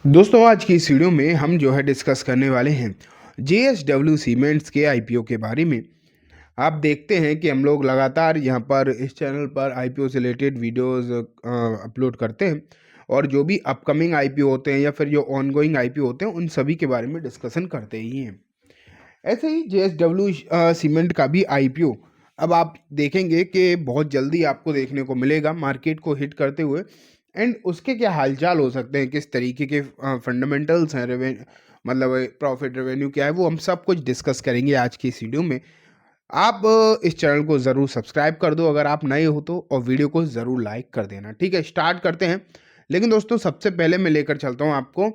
दोस्तों आज की इस वीडियो में हम जो है डिस्कस करने वाले हैं जेएसडब्ल्यू सीमेंट्स के आईपीओ के बारे में। आप देखते हैं कि हम लोग लगातार यहाँ पर इस चैनल पर आईपीओ से रिलेटेड वीडियोस अपलोड करते हैं और जो भी अपकमिंग आईपीओ होते हैं या फिर जो ऑनगोइंग आईपीओ होते हैं उन सभी के बारे में डिस्कशन करते ही हैं। ऐसे ही जेएसडब्ल्यू सीमेंट का भी आईपीओ अब आप देखेंगे कि बहुत जल्दी आपको देखने को मिलेगा मार्केट को हिट करते हुए। एंड उसके क्या हालचाल हो सकते हैं, किस तरीके के फंडामेंटल्स हैं, मतलब प्रॉफिट रेवेन्यू क्या है, वो हम सब कुछ डिस्कस करेंगे आज की इस वीडियो में। आप इस चैनल को ज़रूर सब्सक्राइब कर दो अगर आप नए हो तो, और वीडियो को ज़रूर लाइक कर देना। ठीक है, स्टार्ट करते हैं। लेकिन दोस्तों सबसे पहले मैं लेकर चलता हूँ आपको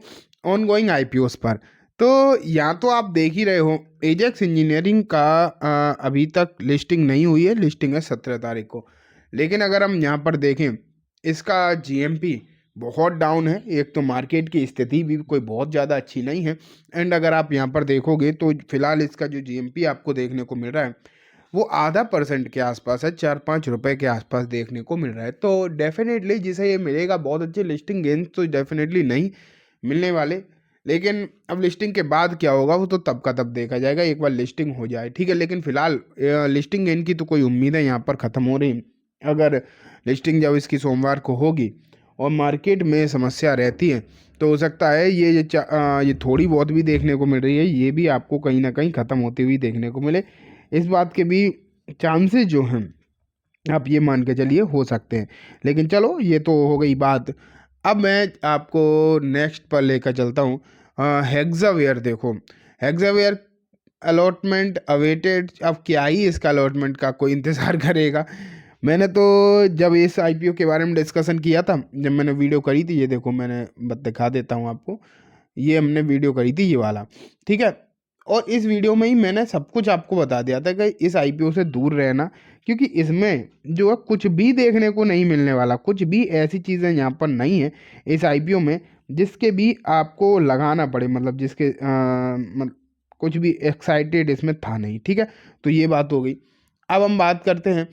ऑनगोइंग आईपीओस पर। तो यहाँ तो आप देख ही रहे हो एजेक्स इंजीनियरिंग का अभी तक लिस्टिंग नहीं हुई है, लिस्टिंग है 17 तारीख को। लेकिन अगर हम यहाँ पर देखें इसका जीएमपी बहुत डाउन है। एक तो मार्केट की स्थिति भी कोई बहुत ज़्यादा अच्छी नहीं है। एंड अगर आप यहाँ पर देखोगे तो फिलहाल इसका जो जीएमपी आपको देखने को मिल रहा है वो ½ % के आसपास है, 4-5 रुपए के आसपास देखने को मिल रहा है। तो डेफिनेटली जिसे ये मिलेगा बहुत अच्छे लिस्टिंग गेंस तो डेफिनेटली नहीं मिलने वाले। लेकिन अब लिस्टिंग के बाद क्या होगा वो तो तब का तब देखा जाएगा, एक बार लिस्टिंग हो जाए। ठीक है, लेकिन फिलहाल लिस्टिंग गेन की तो कोई उम्मीद है यहाँ पर ख़त्म हो रही। अगर लिस्टिंग जब इसकी सोमवार को होगी और मार्केट में समस्या रहती है तो हो सकता है ये थोड़ी बहुत भी देखने को मिल रही है, ये भी आपको कहीं ना कहीं ख़त्म होती हुई देखने को मिले। इस बात के भी चांसेस जो हैं आप ये मान के चलिए हो सकते हैं। लेकिन चलो ये तो हो गई बात। अब मैं आपको नेक्स्ट पर लेकर चलता हूँ। हेक्सावेयर देखो, हेक्सावेयर अलॉटमेंट अवेटेड। अब क्या ही इसका अलॉटमेंट का कोई इंतज़ार करेगा। मैंने तो जब इस आईपीओ के बारे में डिस्कशन किया था, जब मैंने वीडियो करी थी, ये देखो मैंने दिखा देता हूँ आपको, ये हमने वीडियो करी थी ये वाला। ठीक है, और इस वीडियो में ही मैंने सब कुछ आपको बता दिया था कि इस आईपीओ से दूर रहना, क्योंकि इसमें जो है कुछ भी देखने को नहीं मिलने वाला, कुछ भी ऐसी चीज़ें यहाँ पर नहीं है इस आईपीओ में जिसके भी आपको लगाना पड़े, मतलब जिसके कुछ भी एक्साइटेड इसमें था नहीं। ठीक है, तो ये बात हो गई। अब हम बात करते हैं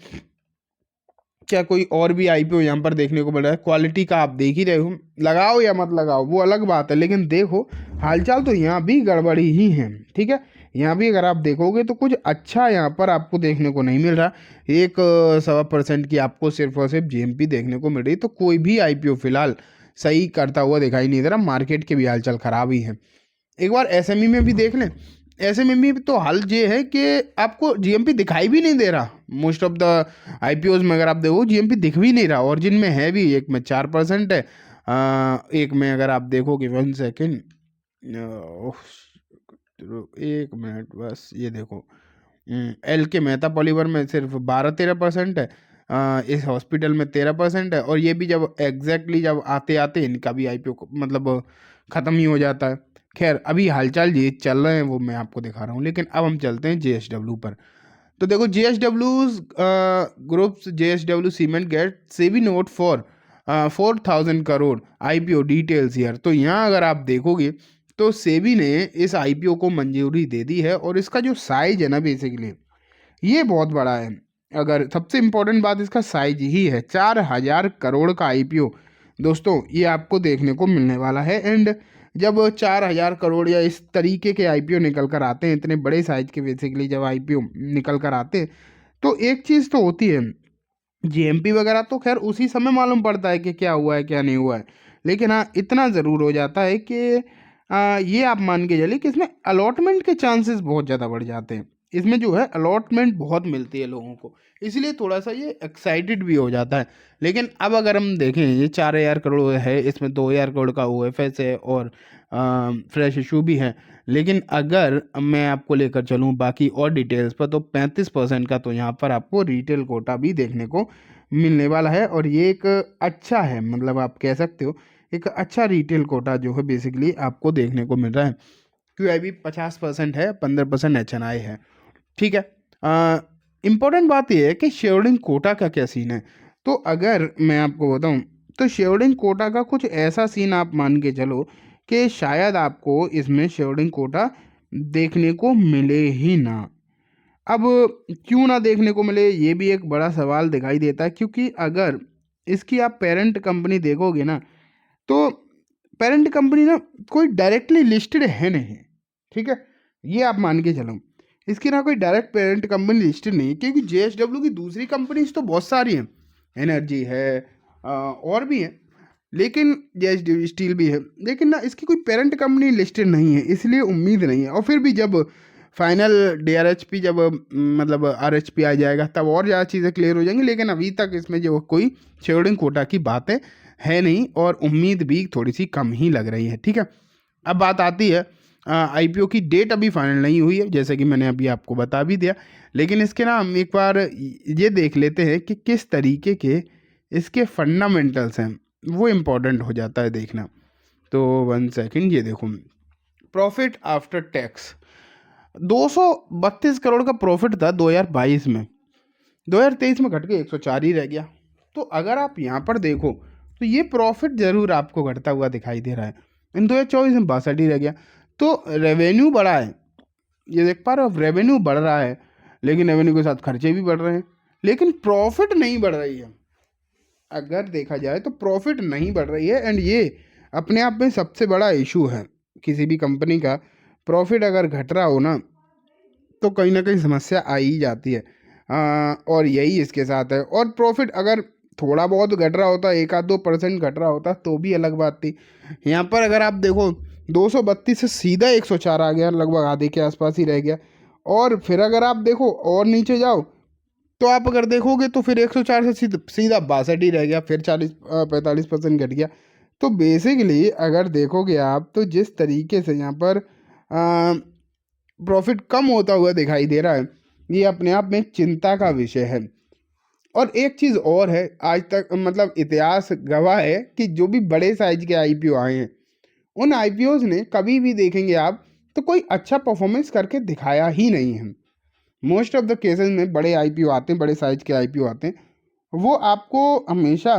क्या कोई और भी आईपीओ यहाँ पर देखने को मिल रहा है। क्वालिटी का आप देख ही रहे हो, लगाओ या मत लगाओ वो अलग बात है, लेकिन देखो हालचाल तो यहाँ भी गड़बड़ी ही है। ठीक है, यहाँ भी अगर आप देखोगे तो कुछ अच्छा यहाँ पर आपको देखने को नहीं मिल रहा। 1-1.25% की आपको सिर्फ और सिर्फ जीएमपी देखने को मिल रही, तो कोई भी आईपीओ फिलहाल सही करता हुआ दिखाई नहीं दे रहा। मार्केट के भी हालचाल खराब ही है। एक बार एसएमई में भी देख लें। एसएमई में तो हाल ये है कि आपको जीएमपी दिखाई भी नहीं दे रहा। मोस्ट ऑफ द आईपीओज में अगर आप देखो जीएमपी दिख भी नहीं रहा, और जिनमें है भी, एक में 4% है, एक में अगर आप देखोगे 1 सेकेंड, एक मिनट बस, ये देखो एल के मेहता पॉलीवर में सिर्फ 12-13% है। इस हॉस्पिटल में 13% है, और ये भी जब एग्जैक्टली जब आते आते इनका भी आईपीओ मतलब ख़त्म ही हो जाता है। खैर अभी हालचाल ये चल रहे हैं वो मैं आपको दिखा रहा हूँ। लेकिन अब हम चलते हैं जेएसडब्ल्यू पर। तो देखो JSW groups, JSW cement get SEBI note for 4,000 crore IPO details year. तो यहाँ अगर आप देखोगे तो सेबी ने इस आईपीओ को मंजूरी दे दी है, और इसका जो साइज है ना बेसिकली ये बहुत बड़ा है। अगर सबसे इम्पोर्टेंट बात इसका साइज ही है, 4,000 करोड़ का आईपीओ दोस्तों ये आपको देखने को मिलने वाला है। एंड जब 4,000 करोड़ या इस तरीके के आईपीओ निकल कर आते हैं, इतने बड़े साइज के बेसिकली जब आईपीओ निकल कर आते हैं, तो एक चीज़ तो होती है, जीएमपी वगैरह तो खैर उसी समय मालूम पड़ता है कि क्या हुआ है क्या नहीं हुआ है। लेकिन हाँ इतना ज़रूर हो जाता है कि ये आप मान के चलिए कि इसमें अलॉटमेंट के चांसेस बहुत ज़्यादा बढ़ जाते हैं। इसमें जो है अलॉटमेंट बहुत मिलती है लोगों को, इसलिए थोड़ा सा ये एक्साइटेड भी हो जाता है। लेकिन अब अगर हम देखें ये 4,000 करोड़ है, इसमें 2,000 करोड़ का ओएफएस है और फ्रेश इशू भी है। लेकिन अगर मैं आपको लेकर चलूँ बाकी और डिटेल्स पर, तो 35% का तो यहाँ पर आपको रिटेल कोटा भी देखने को मिलने वाला है, और ये एक अच्छा है, मतलब आप कह सकते हो एक अच्छा रिटेल कोटा जो है बेसिकली आपको देखने को मिल रहा है। क्यूआईबी 50% है, 15% एचएनआई है। ठीक है, इम्पोर्टेंट बात यह है कि शेयरहोल्डिंग कोटा का क्या सीन है। तो अगर मैं आपको बताऊं तो शेयरहोल्डिंग कोटा का कुछ ऐसा सीन आप मान के चलो कि शायद आपको इसमें शेयरहोल्डिंग कोटा देखने को मिले ही ना। अब क्यों ना देखने को मिले ये भी एक बड़ा सवाल दिखाई देता है, क्योंकि अगर इसकी आप पेरेंट कंपनी देखोगे ना तो पेरेंट कंपनी ना कोई डायरेक्टली लिस्टेड है नहीं, ठीक है, ये आप मान के चलो। इसकी ना कोई डायरेक्ट पेरेंट कंपनी लिस्टेड नहीं है, क्योंकि JSW की दूसरी कंपनीज तो बहुत सारी हैं, एनर्जी है, और भी है, लेकिन JSW स्टील भी है, लेकिन ना इसकी कोई पेरेंट कंपनी लिस्टेड नहीं है, इसलिए उम्मीद नहीं है। और फिर भी जब फाइनल DRHP जब मतलब RHP आ जाएगा तब और ज़्यादा चीज़ें क्लियर हो जाएंगी, लेकिन अभी तक इसमें जो कोई शेयरहोल्डिंग कोटा की बातें है नहीं, और उम्मीद भी थोड़ी सी कम ही लग रही है, ठीक है। अब बात आती है IPO की डेट अभी फाइनल नहीं हुई है, जैसे कि मैंने अभी आपको बता भी दिया, लेकिन इसके ना हम एक बार ये देख लेते हैं कि किस तरीके के इसके फंडामेंटल्स हैं, वो इम्पोर्टेंट हो जाता है देखना। तो 1 सेकंड, ये देखो, प्रॉफिट आफ्टर टैक्स 232 करोड़ का प्रॉफिट था 2022 में, 2023 में घट के 104 ही रह गया। तो अगर आप यहाँ पर देखो तो ये प्रॉफिट जरूर आपको घटता हुआ दिखाई दे रहा है, इन 2024 में 62 ही रह गया। तो रेवेन्यू बढ़ा है, ये देख पा रहे हो, रेवेन्यू बढ़ रहा है, लेकिन रेवेन्यू के साथ खर्चे भी बढ़ रहे हैं, लेकिन प्रॉफिट नहीं बढ़ रही है। अगर देखा जाए तो प्रॉफिट नहीं बढ़ रही है, एंड ये अपने आप में सबसे बड़ा इशू है किसी भी कंपनी का। प्रॉफिट अगर घट रहा हो ना तो कहीं ना कहीं समस्या आ ही जाती है, और यही इसके साथ है। और प्रॉफिट अगर थोड़ा बहुत घट रहा होता, 1-2% घट रहा होता तो भी अलग बात थी। यहाँ पर अगर आप देखो 232 से सीधा 104 आ गया, लगभग आधे के आसपास ही रह गया। और फिर अगर आप देखो और नीचे जाओ तो आप अगर देखोगे तो फिर 104 से सीधा 62 ही रह गया, फिर 45% घट गया। तो बेसिकली अगर देखोगे आप तो जिस तरीके से यहाँ पर प्रॉफिट कम होता हुआ दिखाई दे रहा है, ये अपने आप में चिंता का विषय है। और एक चीज़ और है, आज तक मतलब इतिहास गवाह है कि जो भी बड़े साइज के IPO आए हैं, उन IPOs ने कभी भी देखेंगे आप तो कोई अच्छा परफॉर्मेंस करके दिखाया ही नहीं है। मोस्ट ऑफ द केसेस में बड़े IPO आते हैं, बड़े साइज के IPO आते हैं, वो आपको हमेशा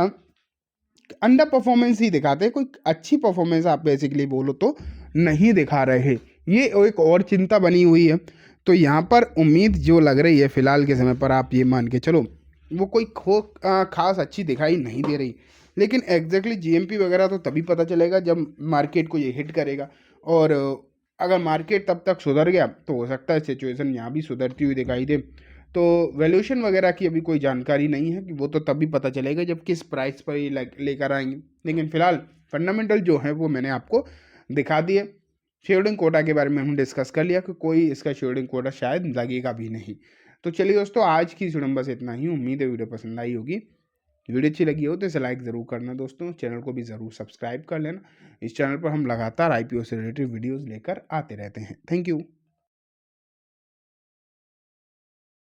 अंडर परफॉर्मेंस ही दिखाते हैं, कोई अच्छी परफॉर्मेंस आप बेसिकली बोलो तो नहीं दिखा रहे। ये एक और चिंता बनी हुई है। तो यहाँ पर उम्मीद जो लग रही है फिलहाल के समय पर, आप ये मान के चलो वो कोई खास अच्छी दिखाई नहीं दे रही, लेकिन एग्जैक्टली GMP वगैरह तो तभी पता चलेगा जब मार्केट को ये हिट करेगा। और अगर मार्केट तब तक सुधर गया तो हो सकता है सिचुएशन यहाँ भी सुधरती हुई दिखाई दे। तो वैल्यूएशन वगैरह की अभी कोई जानकारी नहीं है, कि वो तो तभी पता चलेगा जब किस प्राइस पर ये लेकर आएंगे। लेकिन फिलहाल फंडामेंटल जो है वो मैंने आपको दिखा दिए। शेयरहोल्डिंग कोटा के बारे में हम डिस्कस कर लिया कि कोई इसका शेयरहोल्डिंग कोटा शायद लगेगा भी नहीं। तो चलिए दोस्तों, आज की इस वीडियो में बस इतना ही। उम्मीद है वीडियो पसंद आई होगी। वीडियो अच्छी लगी हो तो इसे लाइक ज़रूर करना दोस्तों, चैनल को भी ज़रूर सब्सक्राइब कर लेना। इस चैनल पर हम लगातार IPO से रिलेटेड वीडियोज़ लेकर आते रहते हैं। Thank you.